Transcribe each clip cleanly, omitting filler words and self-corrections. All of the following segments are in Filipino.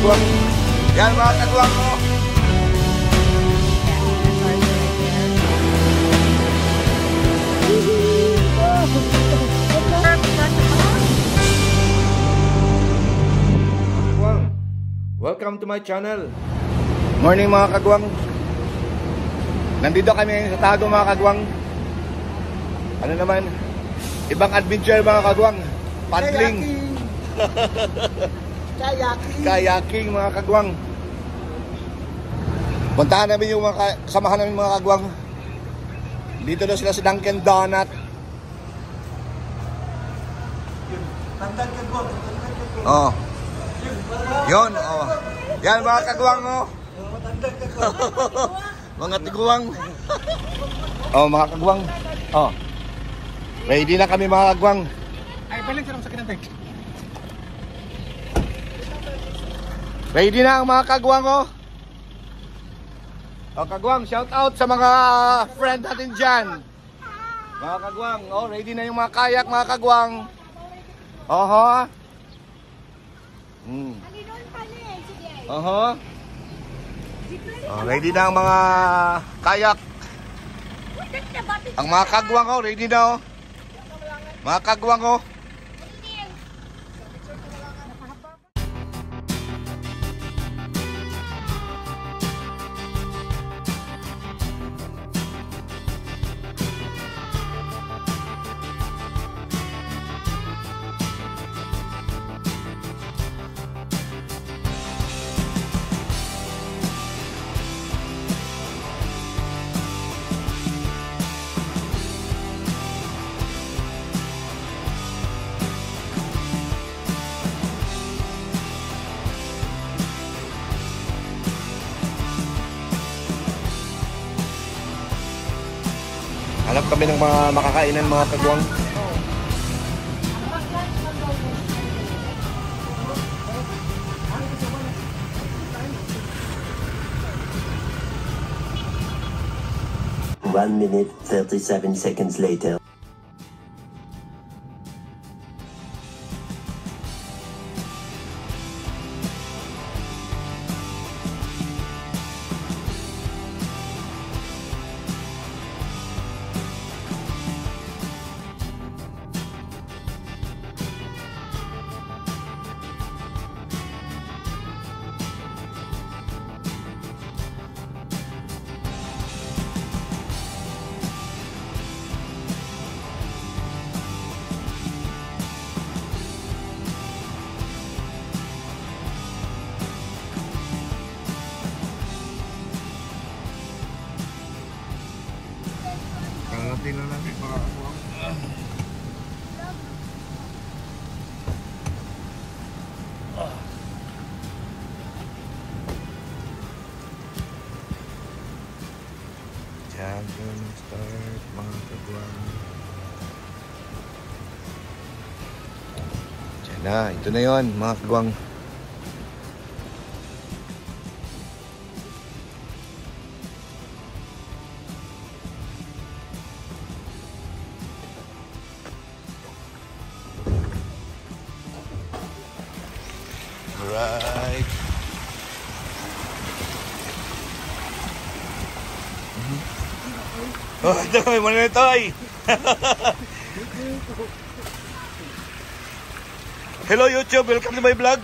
kagwang. Yan mga kagwang mo. Welcome to my channel. Morning mga kagwang. Nandito kami ngayon sa Tago mga kagwang. Ano naman? Ibang adventure mga kagwang. Paddling. Kayaking mga kagwang. Puntahan namin yung mga kasamahan namin mga kagwang. Dito na sila sa Dunkin Donut. Oh. Yun, oh. Yan mga kagwang, oh. Mga tiguang. Oh, mga kagwang. Oh. Ready na kami mga kagwang. Ay, balik sa sakit natin. Ready na ang mga kagwang, oh. Oh, kagwang, shout out sa mga friend natin dyan. Mga kagwang, oh, ready na yung mga kayak, mga kagwang. Oho. Oho. Oh, ready na ang mga kayak. Ang mga kagwang, oh, ready na, oh. Mga kagwang, oh. Hanap kami ng mga makakainan mga kagwang. One minute, 37 seconds later. Tingnan natin mga kagwang. Diyan start mga kagwang. Diyan na, ito na yun mga kagwang. Right. Oh, ito may muna ito ay. Hello YouTube, welcome to my vlog.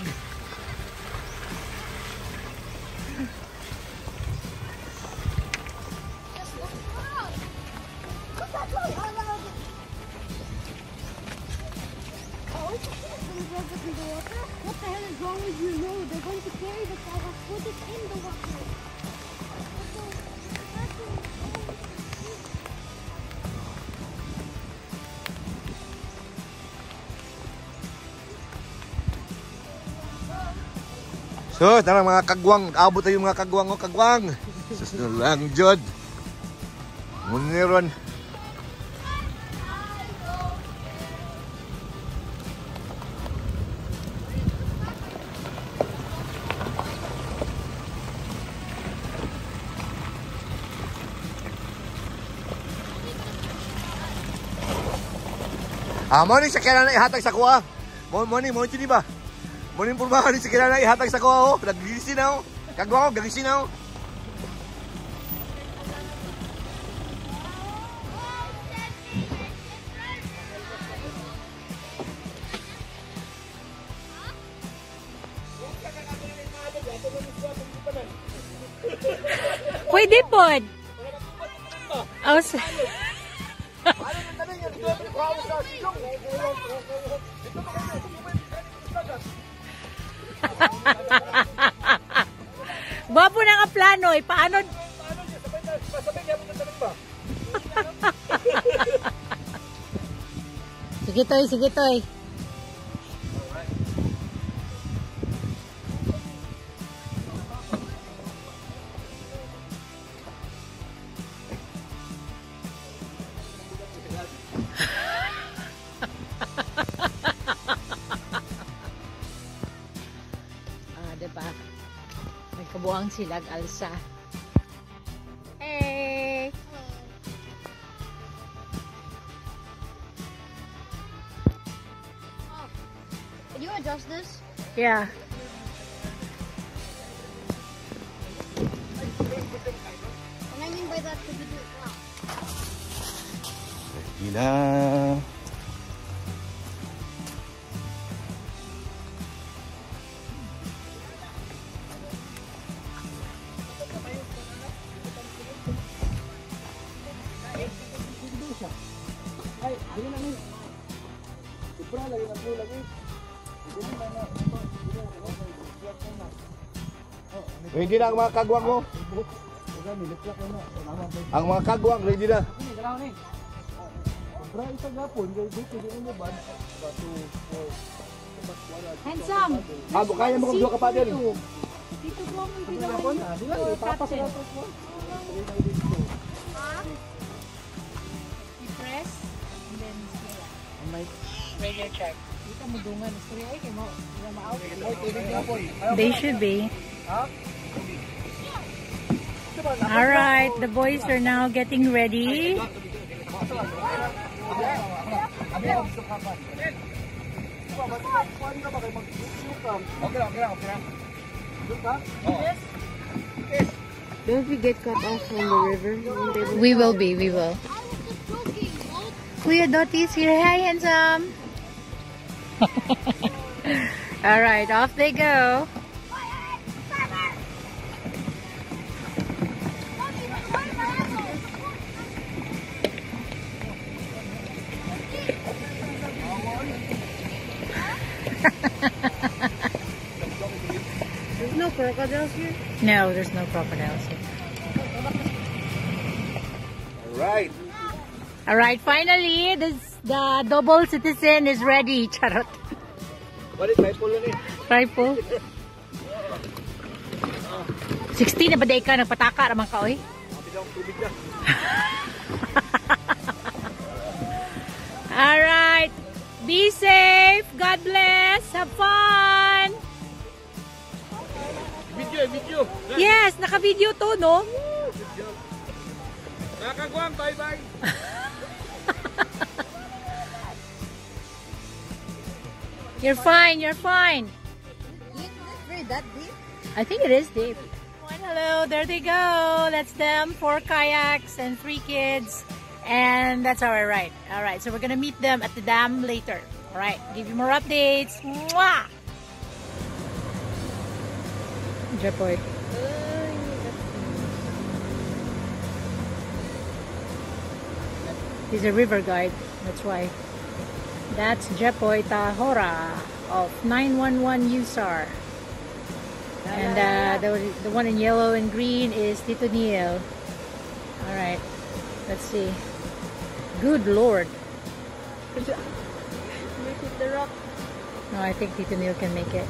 What the hell is wrong with you? No, they're going to carry the car and put it in the water. So, tara mga kagwang, abot tayo mga kagwang, oh kagwang. Susunod lang, Jod. Muniron. Mo ni sa kailan na ihatag sa kuha. Mo ni ba? Munin purbahan ni si Kinana ihatag sa ko ako. Nagigisin ako. Kagwa ko, gagisin ako. Pwede po. Oh, Babo na nga plano eh. Paano? Sige toy, sige toy. Diba? May kabuang silag alsa. Hey! Oh. Can you adjust this? Yeah. What I mean by that, could you do it now? Gila. Ready na ang mga kagwang mo. Ang mga kagwang ready na. Handsome! Abo kaya mo kung duha ka pa din. Dito po ang pinawin. Captain. I-press and then radio check. Dito mo dungan. Ay, kaya mo. They should be. Alright, the boys are now getting ready. Don't we get cut off from the river? We will be, we will. I was just joking, Mom. Kuya Dottie's here. Hi, handsome. Alright, off they go. There's no crocodiles here. No, there's no crocodiles here. Alright. Alright, finally, the double citizen is ready. Charot. Balik, may pulo ni. Rifle. 16 na ba day ka? Nagpataka naman ka, oy? Tubig na. Alright. Be safe. God bless. Have fun. Video. Yes, naka-video to, no? Nakakagwang, bye-bye. You're fine, you're fine. Really that deep? I think it is deep. Hello, there they go. That's them, 4 kayaks and 3 kids. And that's our ride. Alright, so we're gonna meet them at the dam later. Alright, give you more updates. Mwah! Jepoy. He's a river guide, that's why. That's Jepoy Tahora of 911 USAR. And the one in yellow and green is Tito Neil. Alright, let's see. Good Lord. Make it the rock. No, I think Tito Neil can make it.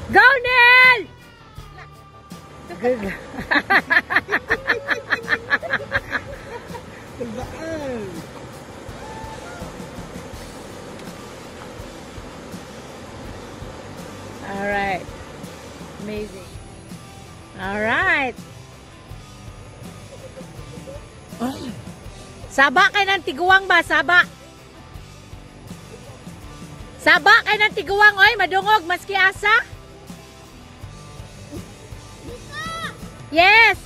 Go, Neil! Good. Alright. Amazing. Alright. Saba kay ng tiguang ba? Saba. Saba kay ng tiguang, oy, madungog, maski asa. Yes!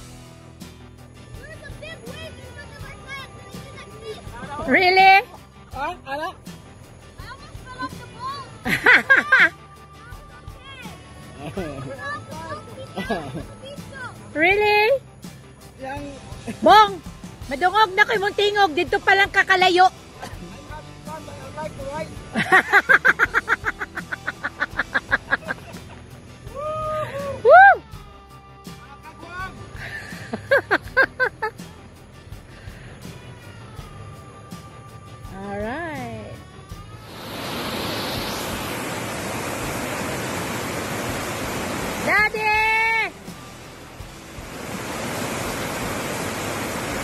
There's a big wave in front of our kayak. Can I use that fish? Really? Ah, ano? I almost fell off the boat. Really? Yang... Bong, madungog na ko'y mong tingog, dito palang kakalayo. I like to ride. Woo! Alright. Daddy!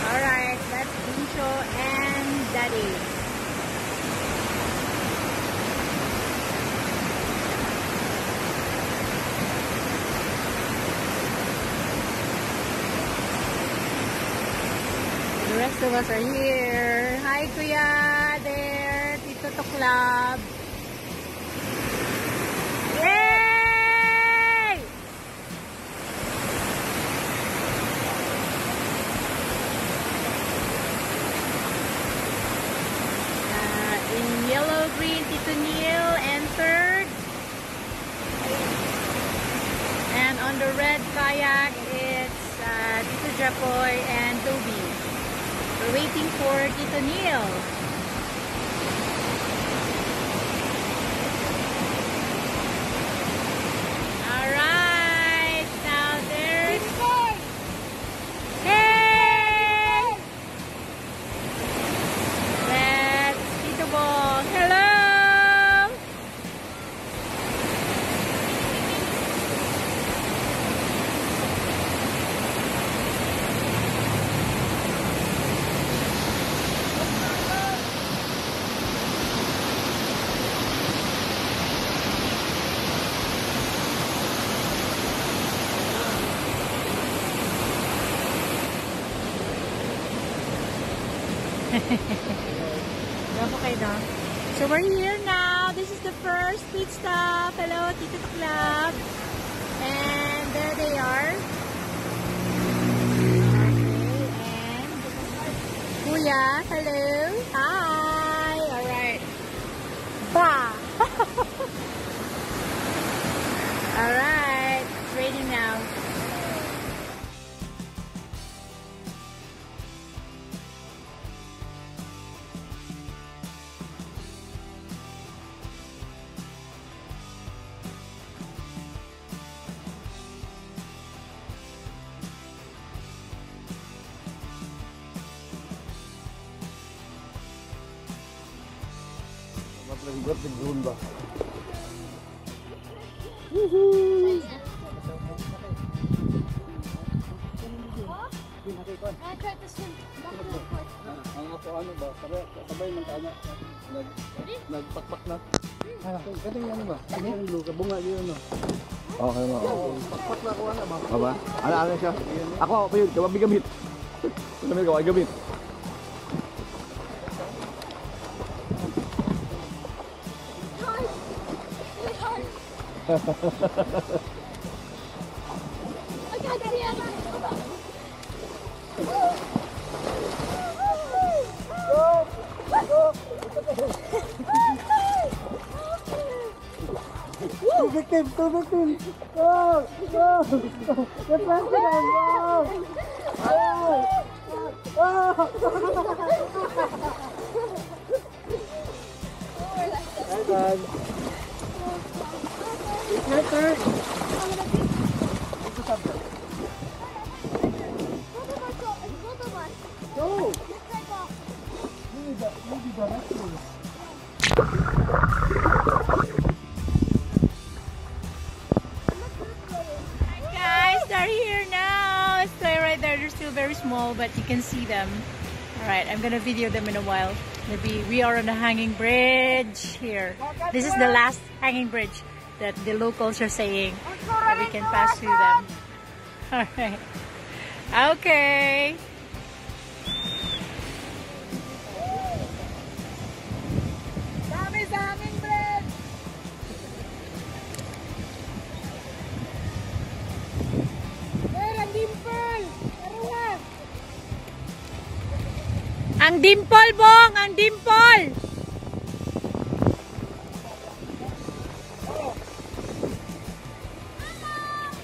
Alright, that's Bincho and Daddy. The rest of us are here. Hi, Kuya! There! Tito to Club. Yay! In yellow green, Tito Neil entered. And on the red kayak, it's Tito Japoy and Toby. We're waiting for Tito Neil. Alright, now there's... Hey! That's Tito Bong. Hello! Okay, no? So we're here now. This is the first pit stop. Hello, Tito Club. And there they are. Okay, and Kuya, hello. Hi. Alright. Bah! Alright. It's raining now. Maglanggot, nag-drone ba? I tried to swim back to the port. Ang ako ano ba? Sabay ng tama. Nagpakpak na. Kasi ano ba? Ano yung blue? Kabunga yun no? Okay mo. Pakpak na ako ano ba? Aba? Ano siya? Ako pa yun, kababi gamit. Kami ko ay gamit. I got it. Two victims! Go! Go! Get back to them! Go! Well done. It's your turn. It's a subject. Both of us. Go! Let's take off. Maybe the rest of us. Guys, they're here now. Stay right there. They're still very small, but you can see them. Alright, I'm gonna video them in a while. Maybe we are on the hanging bridge here. This is the last hanging bridge that the locals are saying that we can pass through them. Alright. Okay. Dami sa hanging bridge! Ang dimple, Bong! Ang dimple!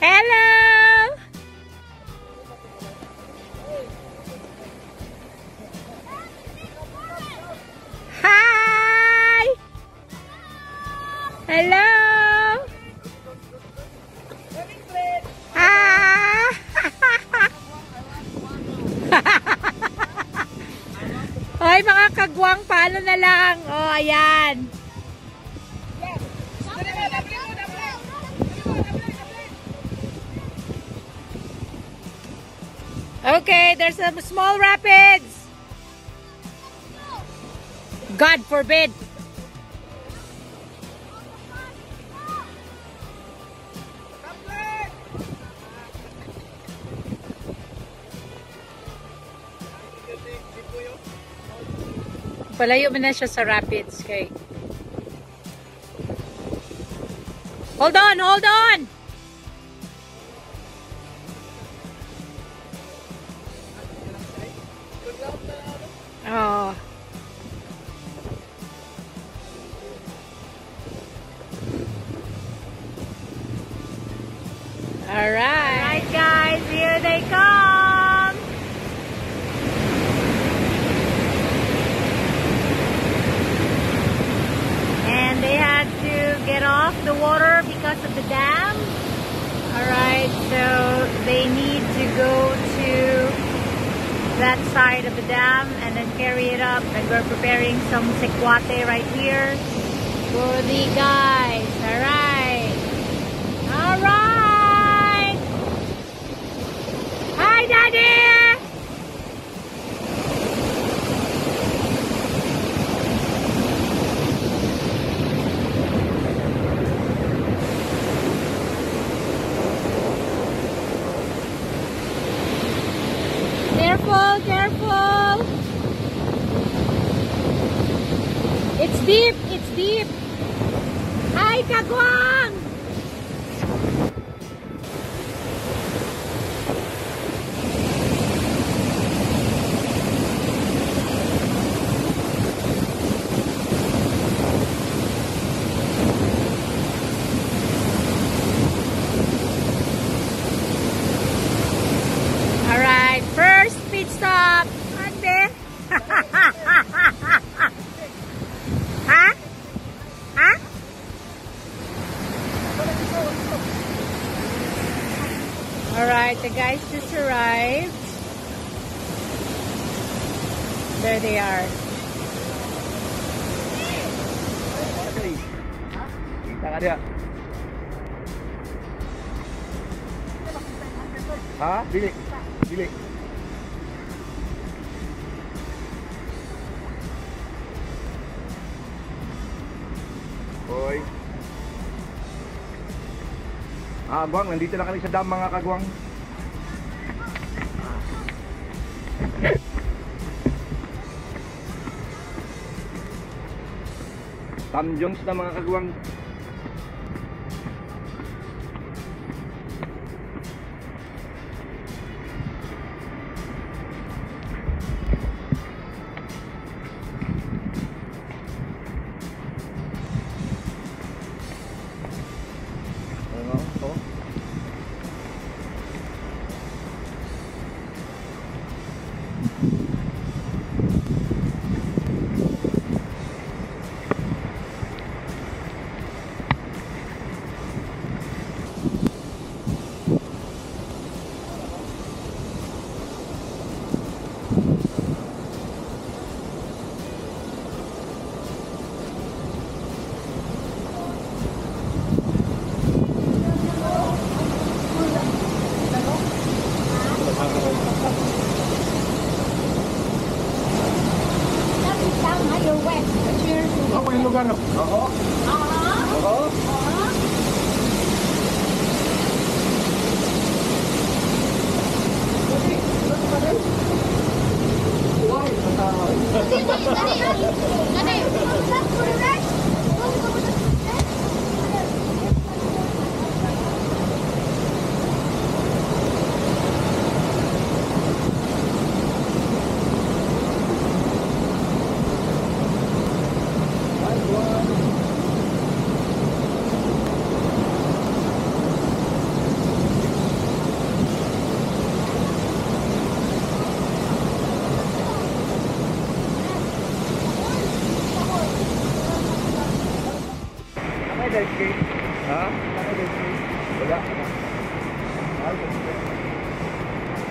Hello! Hi! Hello! Ah! Hoy mga kagwang, paano na lang? Oh, ayan. Okay, there's some small rapids. God forbid. Palayo mo na siya sa rapids, kay. Hold on, hold on. Oh. All right, guys, here they come. And they had to get off the water because of the dam. All right, so they need to go to that side of the dam and then carry it up, and we're preparing some sekwate right here for the guys. All right, all right. Hi, Daddy. Careful, careful. It's deep, it's deep. Hi, kagwang. All right, first pit stop. Ande. Ha? Ha? All right, the guys just arrived. There they are. Kita ka dia. Ha? Dili. Dili. Hoy. Gwang, nandito na kami sa dam mga kagwang. Tom Jones na mga kagwang.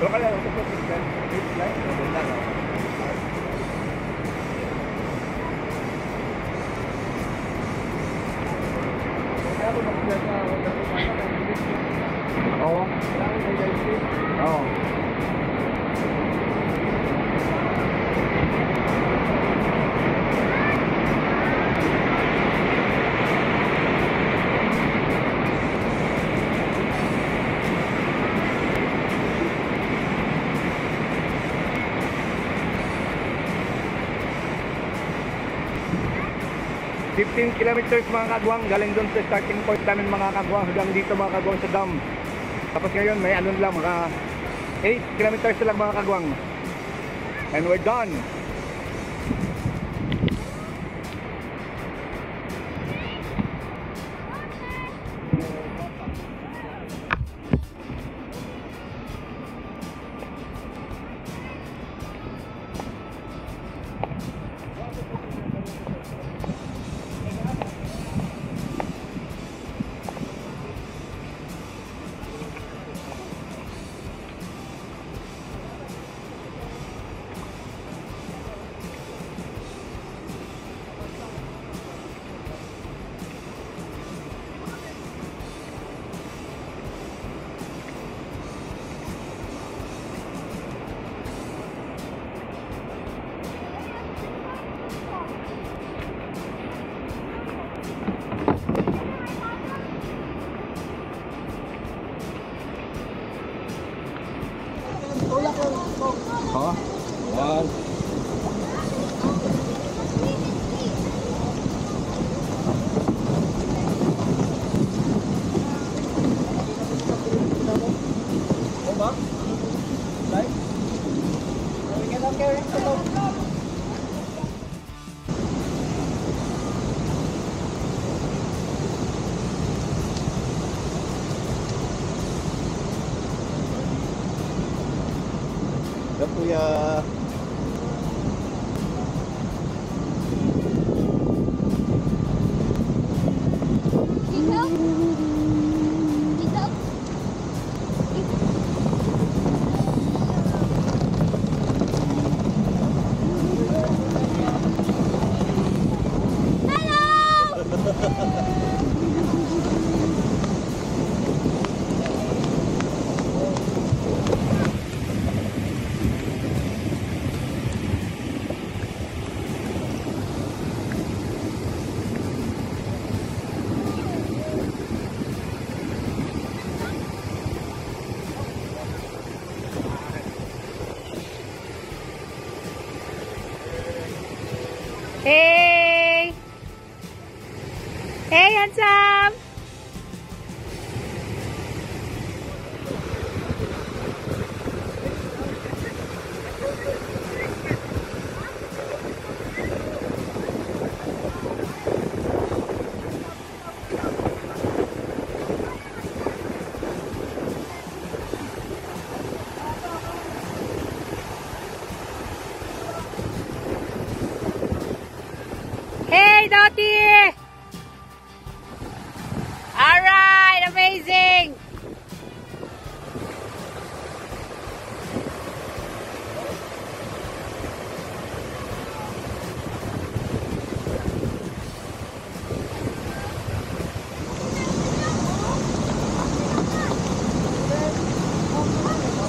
Pero kaya ito po, line, maganda na. Oo. Oo. $15 kilometers mga kagwang galing doon sa starting point namin mga kagwang hanggang dito mga kagwang sa dam. Tapos ngayon may ano lang mga 8 kilometers lang mga kagwang and we're done. Oh, one. Kuya. Hey! Hey, handsome! Hey, Dottie! All right, amazing.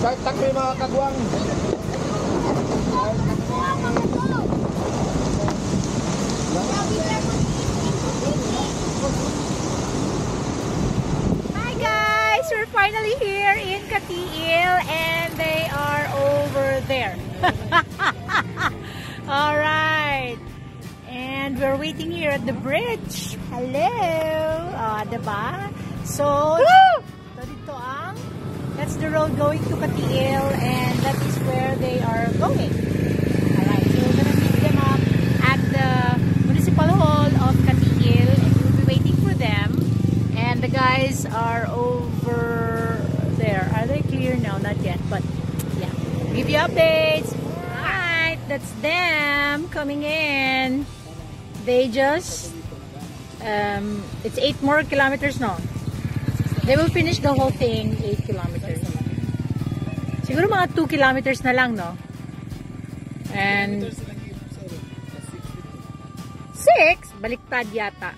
Start taxi mga kagwang. Hi guys, we're finally here in Cateel and they are over there. All right. And we're waiting here at the bridge. Hello. Diba? So, that's the road going to Cateel and that is where they are going. Alright, so we're gonna meet them up at the Municipal Hall of Cateel and we'll be waiting for them. And the guys are over there. Are they clear? No, not yet, but yeah. Give you updates. Alright, that's them coming in. They just, it's 8 more kilometers now. They will finish the whole thing, 8 kilometers. Siguro mga 2 kilometers na lang, no? And 6? Baliktad yata.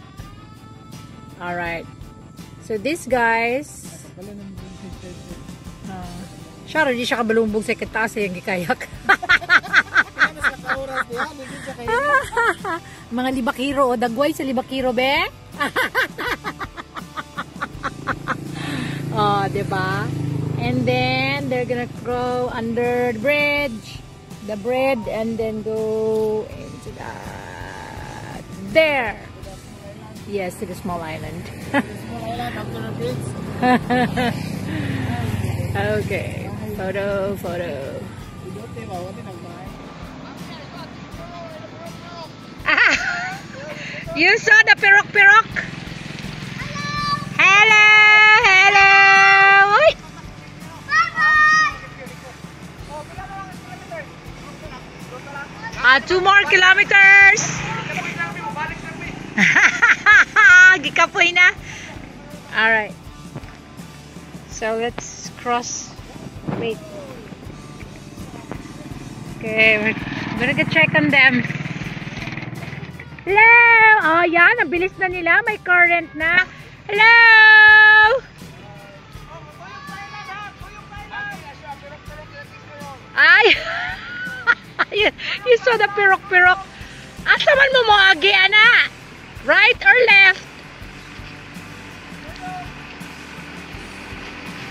Alright. So this guys, siya rin siya kabalumbog sa kitaas yung gikayak. Mga libakiro o dagway sa libakiro, be? Oh, diba? And then they're gonna go under the bridge, and then go into that there. Yes, to the small island. Okay, photo. You saw the pirok. Hello. Uy. 2 more kilometers. Gikapoy na. Alright. So let's cross. Wait. Okay, we're gonna go check on them. Hello! Oh, yan. Ang bilis na nila. May current na. Hello! Ay! You saw the pirok. Asa man mo agi, ana? Right or left?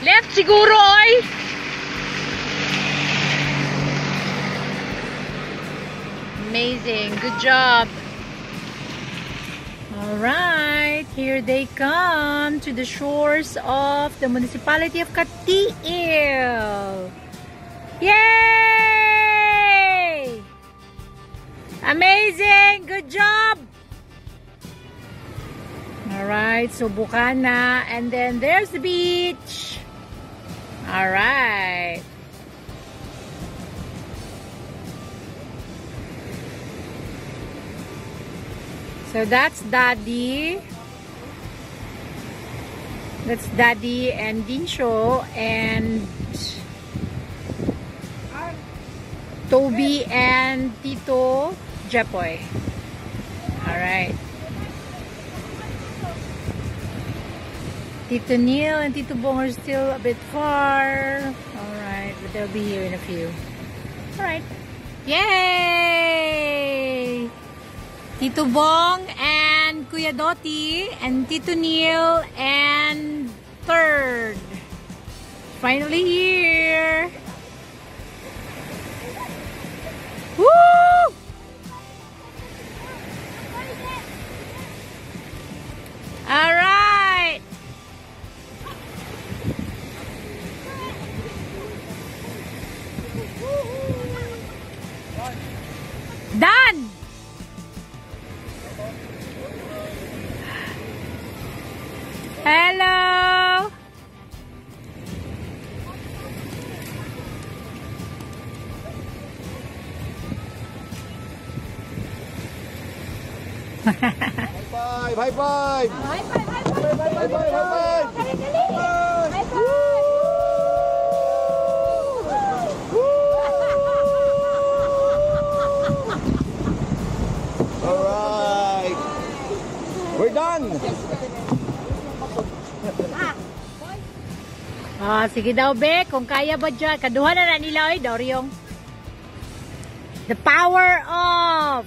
Left siguro, oy. Amazing. Good job. Alright, here they come to the shores of the municipality of Cateel. Yay! Amazing! Good job! Alright, so Bukana, and then there's the beach. Alright. So that's Daddy. That's Daddy and Dinsho and Toby and Tito Jepoy. Alright. Tito Neil and Tito Bong are still a bit far. Alright, but they'll be here in a few. Alright. Yay! Tito Bong and Kuya Doti and Tito Neil and third. Finally here. Woo! All right. Done. Hello. High five! Alright. We're done. Sige daw, be. Kung kaya ba dyan. Kaduha na nila, oy, Doryong. The power of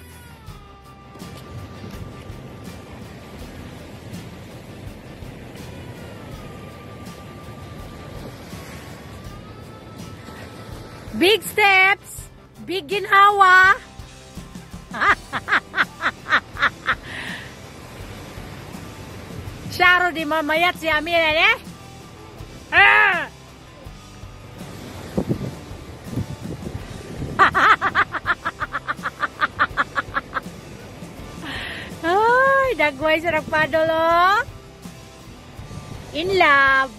big steps, big ginhawa. Syaro di mamayat si Amira, eh? Ay, dagway sa nagpadolo. In love.